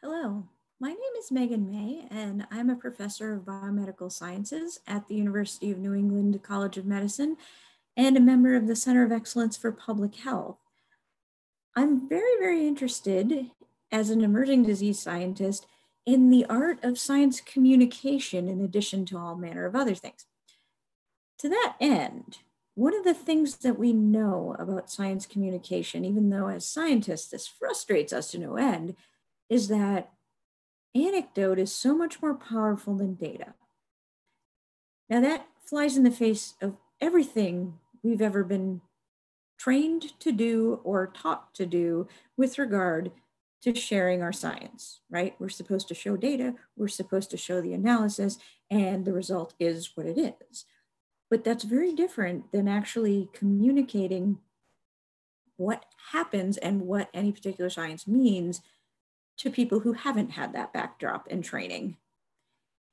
Hello, my name is Megan May, and I'm a professor of biomedical sciences at the University of New England College of Medicine and a member of the Center of Excellence for Public Health. I'm very interested as an emerging disease scientist in the art of science communication in addition to all manner of other things. To that end, one of the things that we know about science communication, even though as scientists this frustrates us to no end, is that anecdote is so much more powerful than data. Now that flies in the face of everything we've ever been trained to do or taught to do with regard to sharing our science, right? We're supposed to show data, we're supposed to show the analysis, and the result is what it is. But that's very different than actually communicating what happens and what any particular science means to people who haven't had that backdrop and training.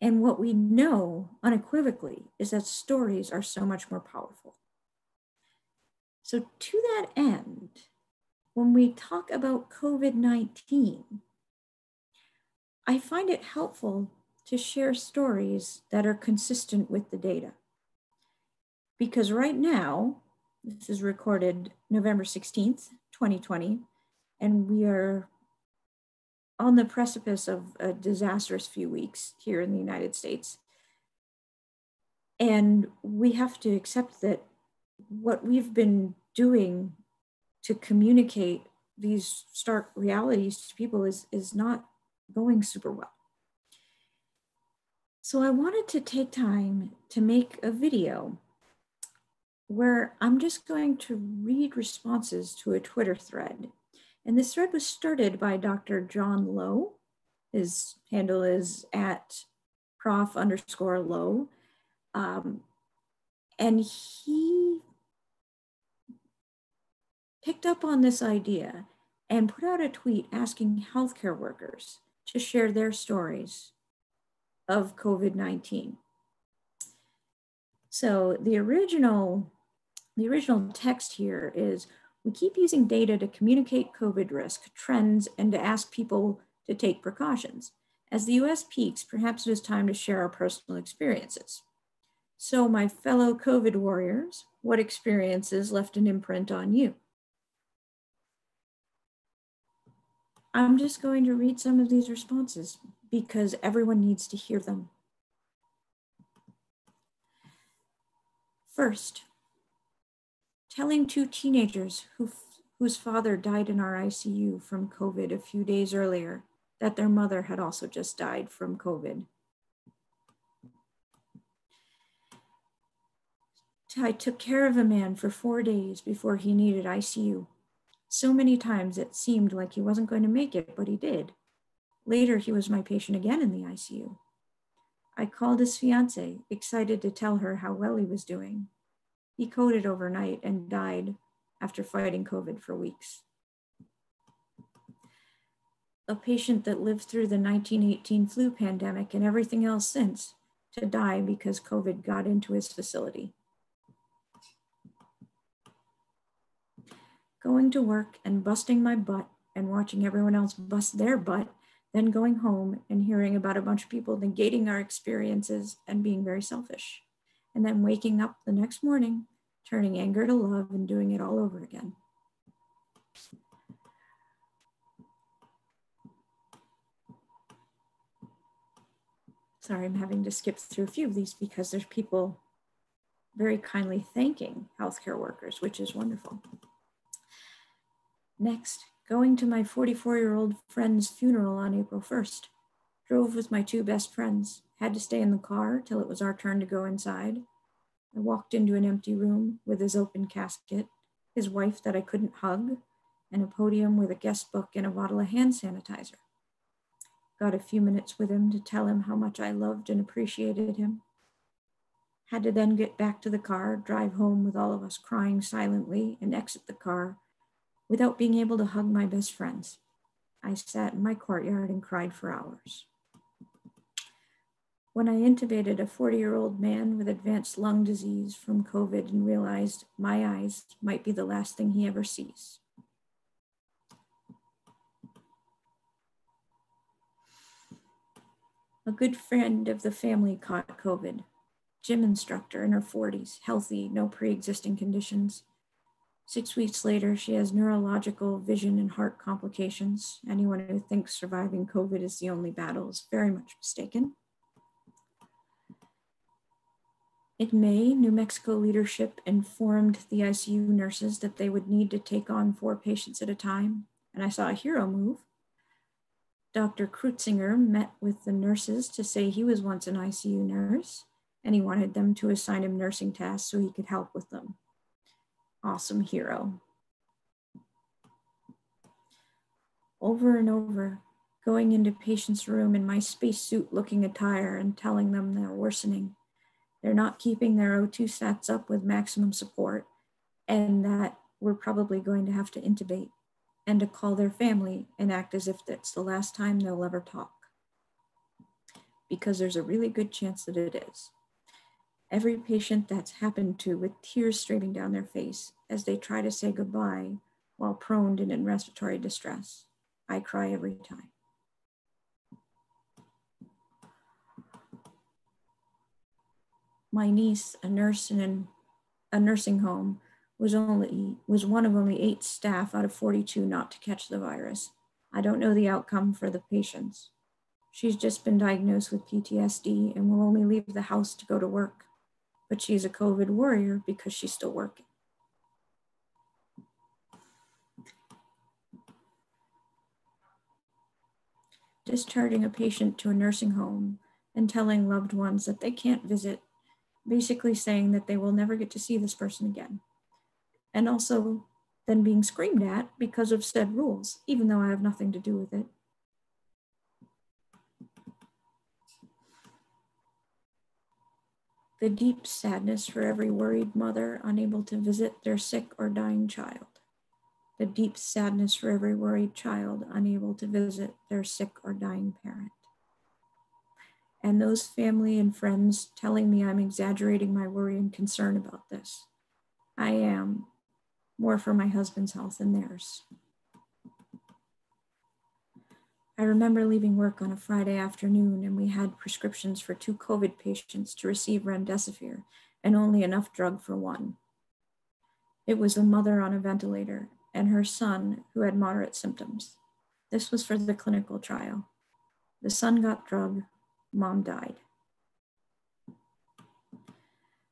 And what we know unequivocally is that stories are so much more powerful. So to that end, when we talk about COVID-19, I find it helpful to share stories that are consistent with the data. Because right now, this is recorded November 16th, 2020, and we are on the precipice of a disastrous few weeks here in the United States. And we have to accept that what we've been doing to communicate these stark realities to people is not going super well. So I wanted to take time to make a video where I'm just going to read responses to a Twitter thread. And this thread was started by Dr. John Lowe. His handle is at prof_Lowe. And he picked up on this idea and put out a tweet asking healthcare workers to share their stories of COVID-19. So the original text here is, we keep using data to communicate COVID risk, trends, and to ask people to take precautions. As the US peaks, perhaps it is time to share our personal experiences. So my fellow COVID warriors, what experiences left an imprint on you? I'm just going to read some of these responses because everyone needs to hear them. First, telling two teenagers whose father died in our ICU from COVID a few days earlier that their mother had also just died from COVID. I took care of a man for 4 days before he needed ICU. So many times it seemed like he wasn't going to make it, but he did. Later, he was my patient again in the ICU. I called his fiance, excited to tell her how well he was doing. He coded overnight and died after fighting COVID for weeks. A patient that lived through the 1918 flu pandemic and everything else since to die because COVID got into his facility. Going to work and busting my butt and watching everyone else bust their butt, then going home and hearing about a bunch of people negating our experiences and being very selfish. And then waking up the next morning, turning anger to love and doing it all over again. Sorry, I'm having to skip through a few of these because there's people very kindly thanking healthcare workers, which is wonderful. Next, going to my 44-year-old friend's funeral on April 1st. Drove with my two best friends, had to stay in the car till it was our turn to go inside. I walked into an empty room with his open casket, his wife that I couldn't hug, and a podium with a guest book and a bottle of hand sanitizer. Got a few minutes with him to tell him how much I loved and appreciated him. Had to then get back to the car, drive home with all of us crying silently, and exit the car without being able to hug my best friends. I sat in my courtyard and cried for hours. When I intubated a 40-year-old man with advanced lung disease from COVID and realized my eyes might be the last thing he ever sees. A good friend of the family caught COVID. Gym instructor in her 40s, healthy, no pre-existing conditions. 6 weeks later, she has neurological, vision, and heart complications. Anyone who thinks surviving COVID is the only battle is very much mistaken. In May, New Mexico leadership informed the ICU nurses that they would need to take on 4 patients at a time, and I saw a hero move. Dr. Krutzinger met with the nurses to say he was once an ICU nurse, and he wanted them to assign him nursing tasks so he could help with them. Awesome hero. Over and over, going into patients' room in my spacesuit looking attire and telling them they're worsening. They're not keeping their O2 sats up with maximum support, and that we're probably going to have to intubate, and to call their family and act as if that's the last time they'll ever talk. Because there's a really good chance that it is. Every patient that's happened to with tears streaming down their face as they try to say goodbye while prone and in respiratory distress. I cry every time. My niece, a nurse in a nursing home, was one of only 8 staff out of 42 not to catch the virus. I don't know the outcome for the patients. She's just been diagnosed with PTSD and will only leave the house to go to work. But she's a COVID warrior because she's still working. Discharging a patient to a nursing home and telling loved ones that they can't visit, basically saying that they will never get to see this person again. And also then being screamed at because of said rules, even though I have nothing to do with it. The deep sadness for every worried mother unable to visit their sick or dying child. The deep sadness for every worried child unable to visit their sick or dying parent. And those family and friends telling me I'm exaggerating my worry and concern about this. I am, more for my husband's health than theirs. I remember leaving work on a Friday afternoon and we had prescriptions for 2 COVID patients to receive remdesivir and only enough drug for one. It was a mother on a ventilator and her son who had moderate symptoms. This was for the clinical trial. The son got drug, mom died.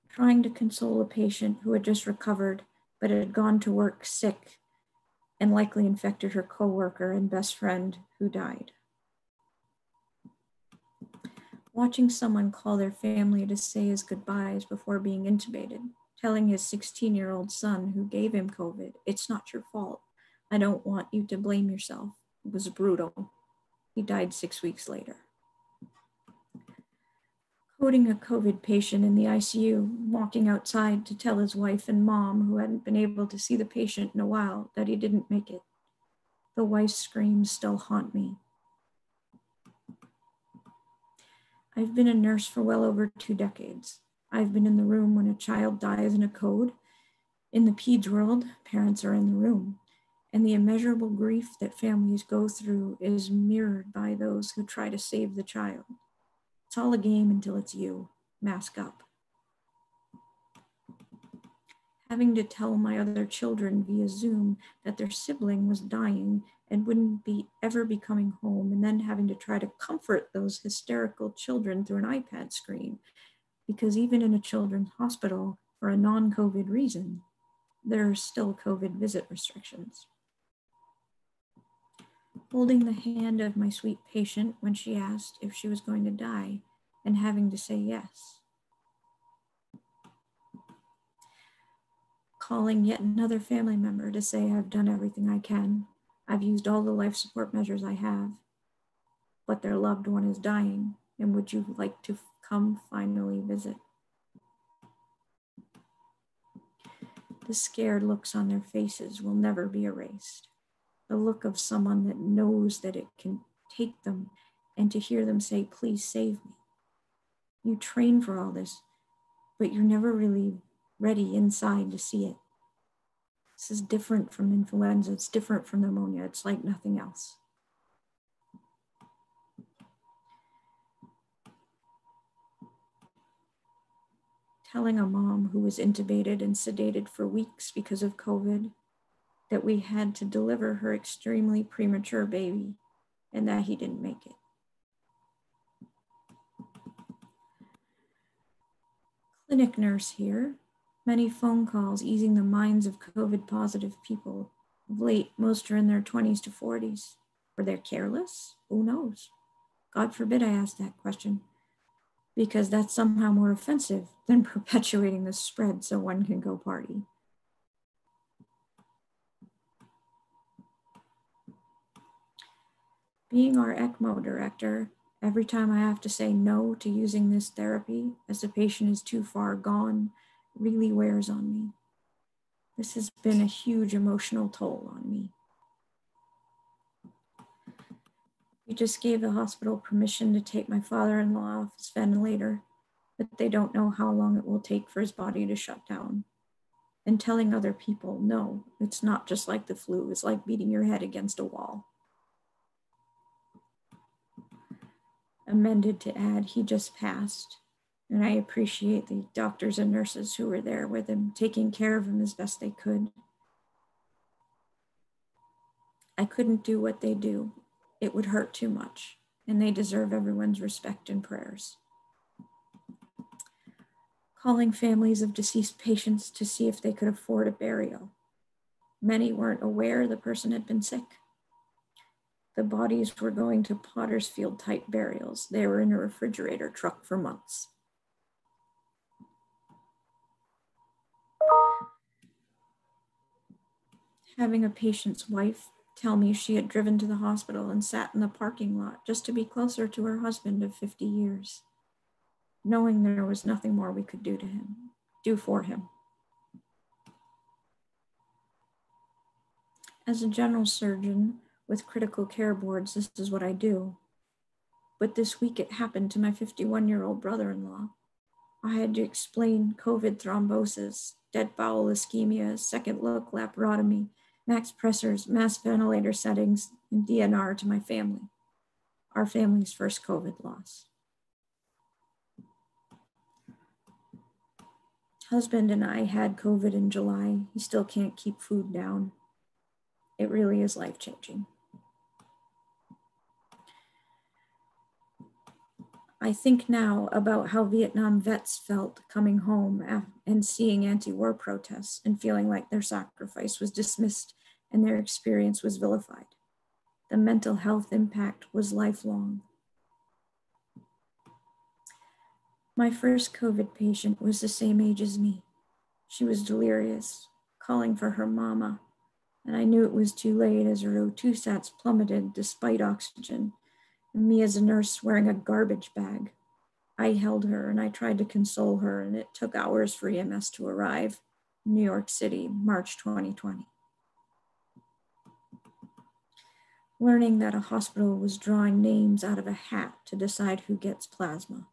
Trying to console a patient who had just recovered but had gone to work sick and likely infected her coworker and best friend who died. Watching someone call their family to say his goodbyes before being intubated, telling his 16-year-old son who gave him COVID, "It's not your fault. I don't want you to blame yourself. It was brutal." He died 6 weeks later. Coding a COVID patient in the ICU, walking outside to tell his wife and mom, who hadn't been able to see the patient in a while, that he didn't make it. The wife's screams still haunt me. I've been a nurse for well over 2 decades. I've been in the room when a child dies in a code. In the peds world, parents are in the room, and the immeasurable grief that families go through is mirrored by those who try to save the child. It's all a game until it's you. Mask up. Having to tell my other children via Zoom that their sibling was dying and wouldn't ever be coming home, and then having to try to comfort those hysterical children through an iPad screen, because even in a children's hospital, for a non-COVID reason, there are still COVID visit restrictions. Holding the hand of my sweet patient when she asked if she was going to die and having to say yes. Calling yet another family member to say I've done everything I can. I've used all the life support measures I have, but their loved one is dying, and would you like to come finally visit? The scared looks on their faces will never be erased. The look of someone that knows that it can take them, and to hear them say, "Please save me." You train for all this, but you're never really ready inside to see it. This is different from influenza. It's different from pneumonia. It's like nothing else. telling a mom who was intubated and sedated for weeks because of COVID that we had to deliver her extremely premature baby and that he didn't make it. Clinic nurse here. Many phone calls easing the minds of COVID positive people. Of late, most are in their 20s to 40s. Were they careless? Who knows? God forbid I ask that question, because that's somehow more offensive than perpetuating the spread so one can go party. Being our ECMO director, every time I have to say no to using this therapy as the patient is too far gone, really wears on me. This has been a huge emotional toll on me. We just gave the hospital permission to take my father-in-law off his ventilator, but they don't know how long it will take for his body to shut down. And telling other people, no, it's not just like the flu, it's like beating your head against a wall. Amended to add, he just passed. And I appreciate the doctors and nurses who were there with him, taking care of him as best they could. I couldn't do what they do. It would hurt too much, and they deserve everyone's respect and prayers. Calling families of deceased patients to see if they could afford a burial. Many weren't aware the person had been sick. The bodies were going to Pottersfield type burials. They were in a refrigerator truck for months. Having a patient's wife tell me she had driven to the hospital and sat in the parking lot just to be closer to her husband of 50 years, knowing there was nothing more we could do for him. As a general surgeon with critical care boards, this is what I do. But this week it happened to my 51-year-old brother-in-law. I had to explain COVID thrombosis, dead bowel ischemia, second look laparotomy, max pressors, mass ventilator settings, and DNR to my family, our family's first COVID loss. Husband and I had COVID in July. He still can't keep food down. It really is life-changing. I think now about how Vietnam vets felt coming home and seeing anti-war protests and feeling like their sacrifice was dismissed and their experience was vilified. The mental health impact was lifelong. My first COVID patient was the same age as me. She was delirious, calling for her mama, and I knew it was too late as her O2 sats plummeted despite oxygen, and me as a nurse wearing a garbage bag. I held her and I tried to console her, and it took hours for EMS to arrive in New York City, March 2020. Learning that a hospital was drawing names out of a hat to decide who gets plasma.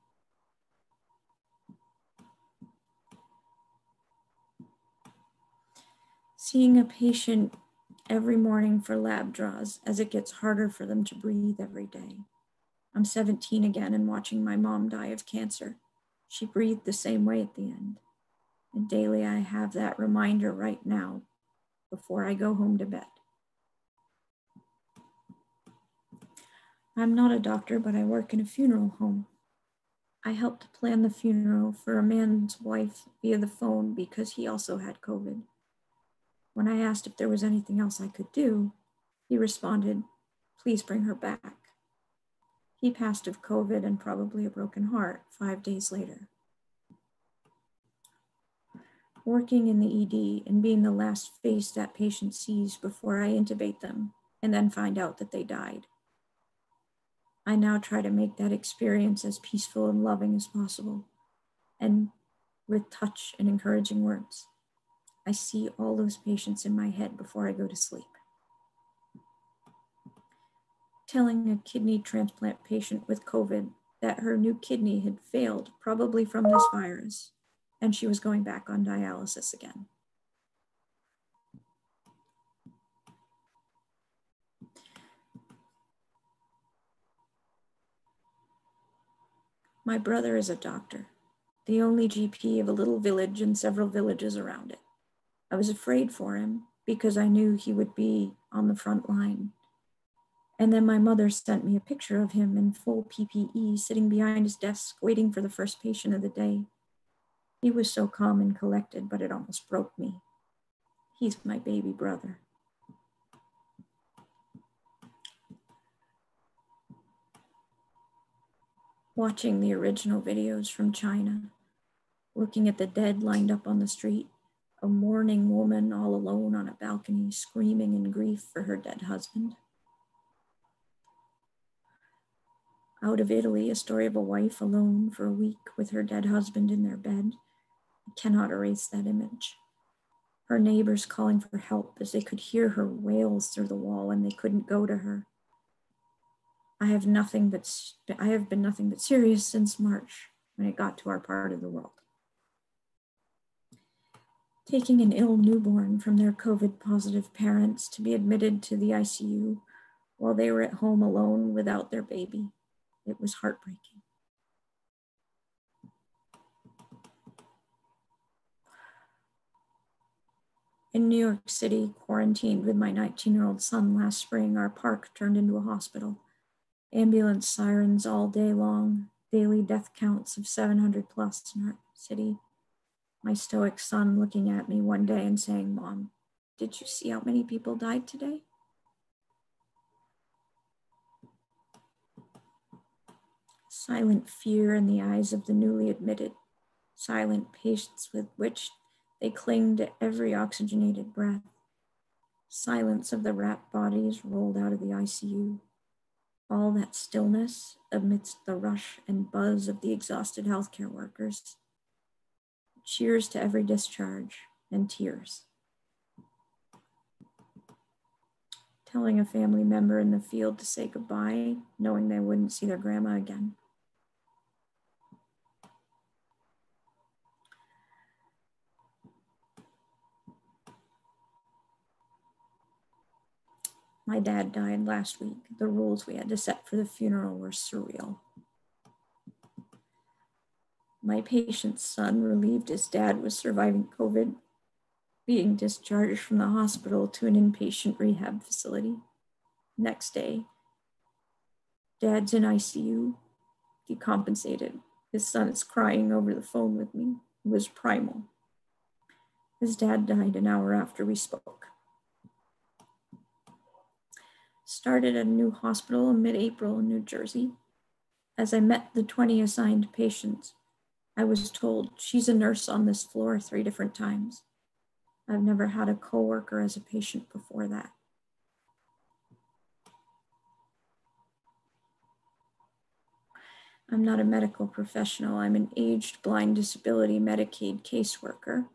Seeing a patient every morning for lab draws as it gets harder for them to breathe every day. I'm 17 again and watching my mom die of cancer. She breathed the same way at the end. And daily I have that reminder right now before I go home to bed. I'm not a doctor, but I work in a funeral home. I helped plan the funeral for a man's wife via the phone because he also had COVID. When I asked if there was anything else I could do, he responded, "Please bring her back." He passed of COVID and probably a broken heart 5 days later. Working in the ED and being the last face that patient sees before I intubate them and then find out that they died. I now try to make that experience as peaceful and loving as possible, and with touch and encouraging words. I see all those patients in my head before I go to sleep. Telling a kidney transplant patient with COVID that her new kidney had failed, probably from this virus, and she was going back on dialysis again. My brother is a doctor. the only GP of a little village and several villages around it. I was afraid for him because I knew he would be on the front line. And then my mother sent me a picture of him in full PPE sitting behind his desk waiting for the first patient of the day. He was so calm and collected, but it almost broke me. He's my baby brother. Watching the original videos from China, looking at the dead lined up on the street, a mourning woman all alone on a balcony screaming in grief for her dead husband. Out of Italy, a story of a wife alone for a week with her dead husband in their bed. I cannot erase that image. Her neighbors calling for help as they could hear her wails through the wall and they couldn't go to her. I have been nothing but serious since March when it got to our part of the world. Taking an ill newborn from their COVID positive parents to be admitted to the ICU while they were at home alone without their baby. It was heartbreaking. In New York City, quarantined with my 19-year-old son last spring, our park turned into a hospital. Ambulance sirens all day long, daily death counts of 700 plus in our city. My stoic son looking at me one day and saying, "Mom, did you see how many people died today?" Silent fear in the eyes of the newly admitted, silent patience with which they cling to every oxygenated breath. Silence of the wrapped bodies rolled out of the ICU. All that stillness amidst the rush and buzz of the exhausted healthcare workers. Cheers to every discharge and tears. Telling a family member in the field to say goodbye, knowing they wouldn't see their grandma again. My dad died last week. The rules we had to set for the funeral were surreal. My patient's son, relieved his dad was surviving COVID, being discharged from the hospital to an inpatient rehab facility. Next day, Dad's in ICU, decompensated. His son is crying over the phone with me. It was primal. His dad died an hour after we spoke. Started at a new hospital in mid-April in New Jersey. As I met the 20 assigned patients, I was told, "She's a nurse on this floor 3 different times." I've never had a coworker as a patient before that. I'm not a medical professional. I'm an aged, blind, disability Medicaid caseworker.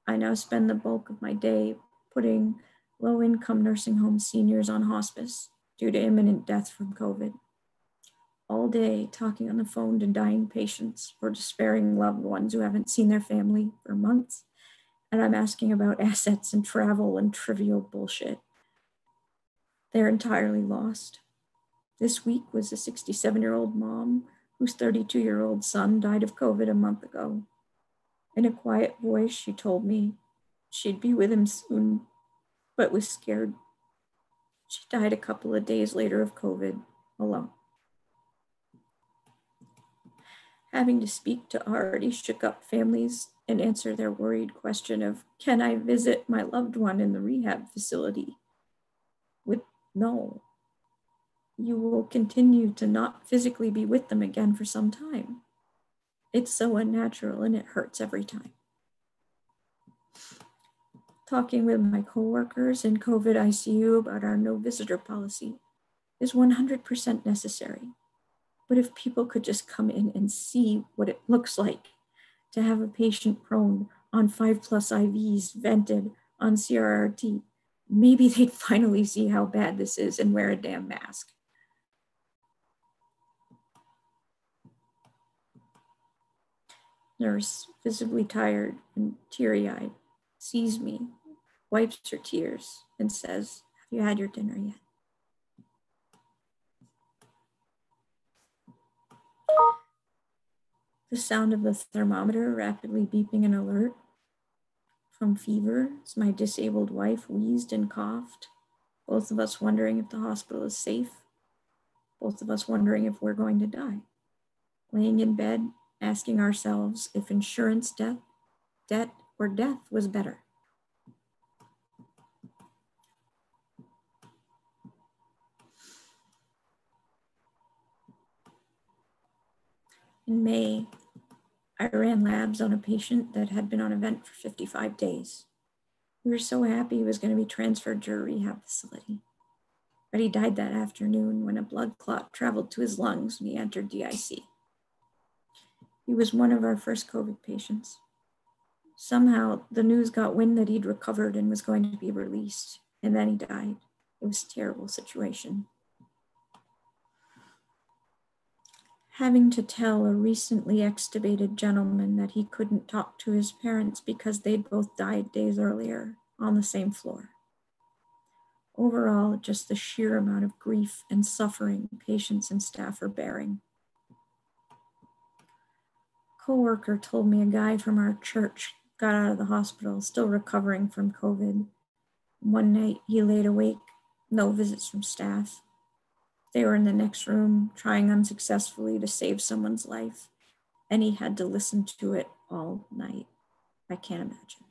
I now spend the bulk of my day putting low-income nursing home seniors on hospice due to imminent death from COVID. All day talking on the phone to dying patients or despairing loved ones who haven't seen their family for months. And I'm asking about assets and travel and trivial bullshit. They're entirely lost. This week was a 67-year-old mom whose 32-year-old son died of COVID a month ago. In a quiet voice, she told me she'd be with him soon, but was scared. She died a couple of days later of COVID, alone. Having to speak to already shook up families and answer their worried question of, "Can I visit my loved one in the rehab facility?" With no. You will continue to not physically be with them again for some time. It's so unnatural and it hurts every time. Talking with my coworkers in COVID ICU about our no visitor policy is 100% necessary. But if people could just come in and see what it looks like to have a patient prone on 5+ IVs vented on CRRT, maybe they'd finally see how bad this is and wear a damn mask. Nurse, visibly tired and teary-eyed, sees me, wipes her tears, and says, "Have you had your dinner yet?" The sound of the thermometer rapidly beeping an alert from fever as my disabled wife wheezed and coughed, both of us wondering if the hospital is safe, both of us wondering if we're going to die. Laying in bed, asking ourselves if insurance debt, or death was better. In May, I ran labs on a patient that had been on a vent for 55 days. We were so happy he was going to be transferred to a rehab facility. But he died that afternoon when a blood clot traveled to his lungs when he entered DIC. He was one of our first COVID patients. Somehow, the news got wind that he'd recovered and was going to be released, and then he died. It was a terrible situation. Having to tell a recently extubated gentleman that he couldn't talk to his parents because they'd both died days earlier on the same floor. Overall, just the sheer amount of grief and suffering patients and staff are bearing. A coworker told me a guy from our church got out of the hospital still recovering from COVID. One night he laid awake, no visits from staff. They were in the next room trying unsuccessfully to save someone's life, and he had to listen to it all night. I can't imagine.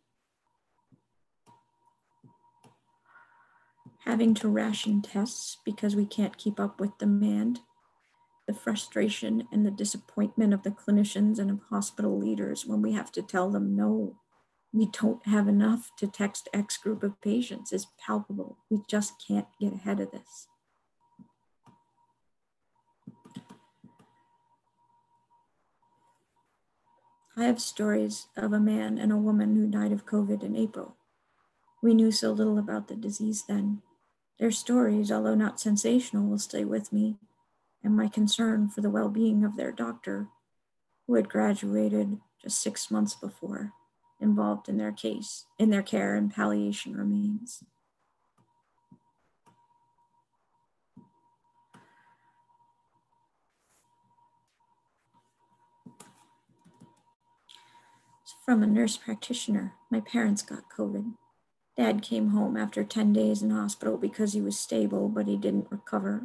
Having to ration tests because we can't keep up with demand, the frustration and the disappointment of the clinicians and of hospital leaders when we have to tell them, no, we don't have enough to text X group of patients is palpable. We just can't get ahead of this. I have stories of a man and a woman who died of COVID in April. We knew so little about the disease then. Their stories, although not sensational, will stay with me, and my concern for the well-being of their doctor, who had graduated just 6 months before, involved in their care and palliation remains. From a nurse practitioner, my parents got COVID. Dad came home after 10 days in hospital because he was stable, but he didn't recover.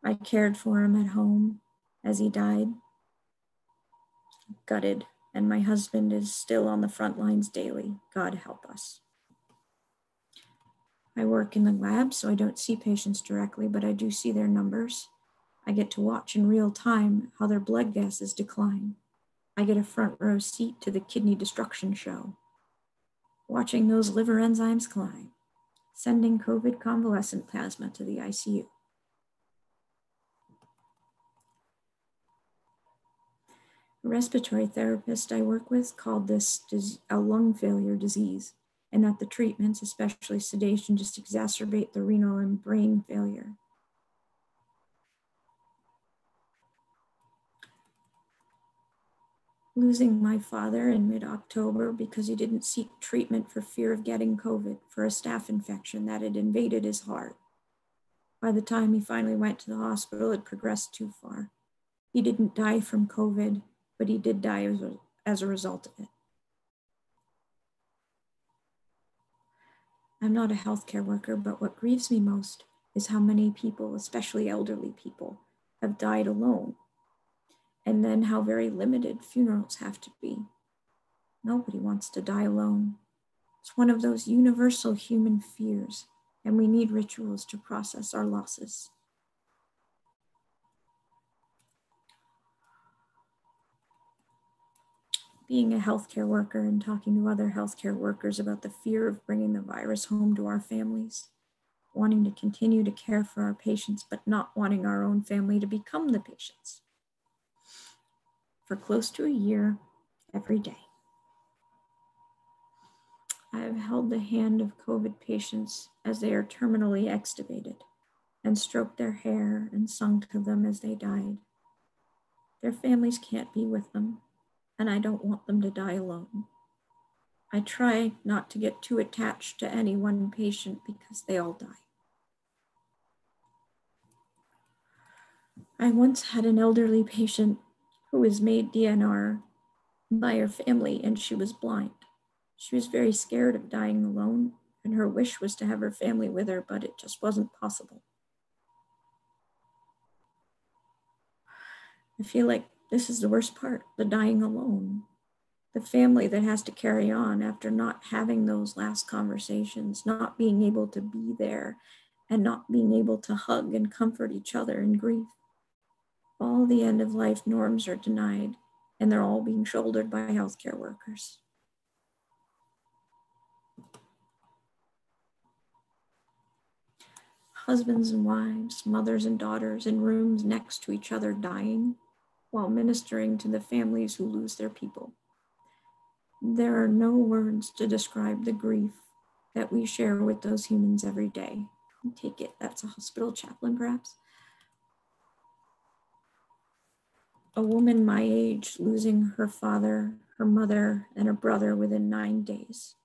I cared for him at home as he died. Gutted, and my husband is still on the front lines daily. God help us. I work in the lab, so I don't see patients directly, but I do see their numbers. I get to watch in real time how their blood gases decline. I get a front row seat to the kidney destruction show. Watching those liver enzymes climb, sending COVID convalescent plasma to the ICU. A respiratory therapist I work with called this a lung failure disease, and that the treatments, especially sedation, just exacerbate the renal and brain failure. Losing my father in mid-October because he didn't seek treatment for fear of getting COVID for a staph infection that had invaded his heart. By the time he finally went to the hospital, it progressed too far. He didn't die from COVID, but he did die as a result of it. I'm not a healthcare worker, but what grieves me most is how many people, especially elderly people, have died alone. And then how very limited funerals have to be. Nobody wants to die alone. It's one of those universal human fears, and we need rituals to process our losses. Being a healthcare worker and talking to other healthcare workers about the fear of bringing the virus home to our families, wanting to continue to care for our patients, but not wanting our own family to become the patients. For close to a year, every day. I have held the hand of COVID patients as they are terminally extubated and stroked their hair and sung to them as they died. Their families can't be with them, and I don't want them to die alone. I try not to get too attached to any one patient because they all die. I once had an elderly patient who was made DNR by her family, and she was blind. She was very scared of dying alone, and her wish was to have her family with her, but it just wasn't possible. I feel like this is the worst part, the dying alone. The family that has to carry on after not having those last conversations, not being able to be there, and not being able to hug and comfort each other in grief. All the end of life norms are denied, and they're all being shouldered by healthcare workers. Husbands and wives, mothers and daughters in rooms next to each other dying, while ministering to the families who lose their people. There are no words to describe the grief that we share with those humans every day. I take it that's a hospital chaplain, perhaps. A woman my age losing her father, her mother, and a brother within 9 days.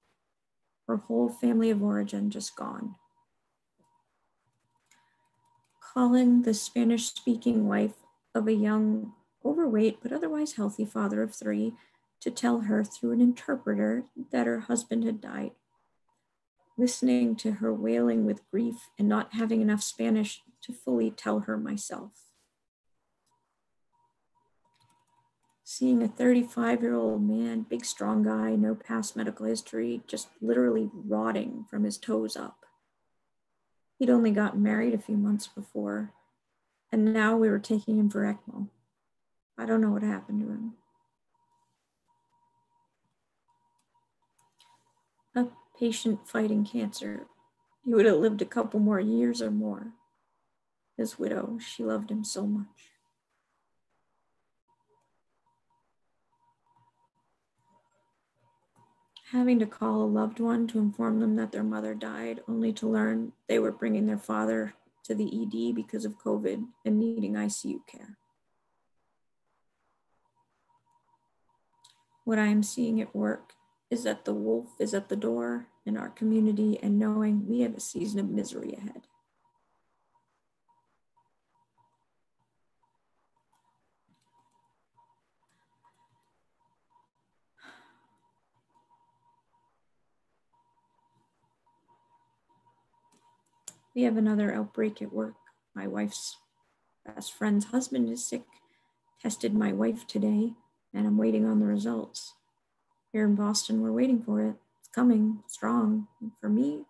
Her whole family of origin just gone. Calling the Spanish-speaking wife of a young, overweight, but otherwise healthy father of 3 to tell her through an interpreter that her husband had died. Listening to her wailing with grief and not having enough Spanish to fully tell her myself. Seeing a 35-year-old man, big strong guy, no past medical history, just literally rotting from his toes up. He'd only gotten married a few months before, and now we were taking him for ECMO. I don't know what happened to him. A patient fighting cancer. He would have lived a couple more years or more. His widow, she loved him so much. Having to call a loved one to inform them that their mother died, only to learn they were bringing their father to the ED because of COVID and needing ICU care. What I am seeing at work is that the wolf is at the door in our community, and knowing we have a season of misery ahead. We have another outbreak at work. My wife's best friend's husband is sick. Tested my wife today, and I'm waiting on the results. Here in Boston, we're waiting for it. It's coming strong. And for me,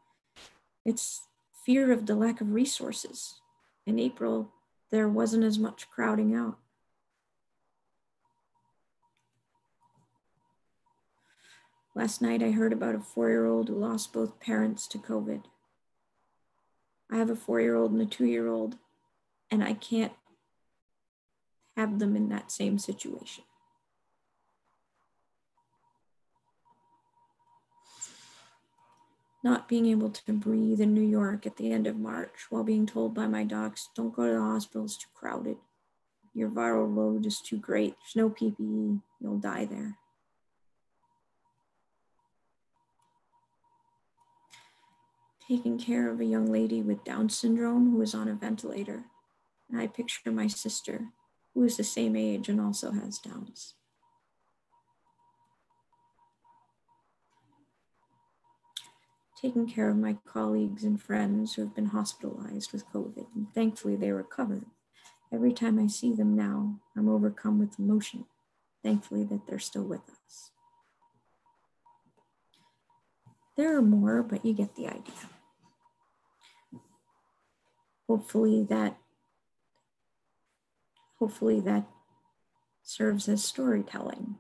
it's fear of the lack of resources. In April, there wasn't as much crowding out. Last night, I heard about a 4-year-old who lost both parents to COVID. I have a 4-year-old and a 2-year-old, and I can't have them in that same situation. Not being able to breathe in New York at the end of March while being told by my docs, don't go to the hospital, it's too crowded. Your viral load is too great. There's no PPE, you'll die there. Taking care of a young lady with Down syndrome who is on a ventilator. And I picture my sister, who is the same age and also has Downs. Taking care of my colleagues and friends who have been hospitalized with COVID, and thankfully they recovered. Every time I see them now, I'm overcome with emotion, thankfully that they're still with us. There are more, but you get the idea. Hopefully that serves as storytelling.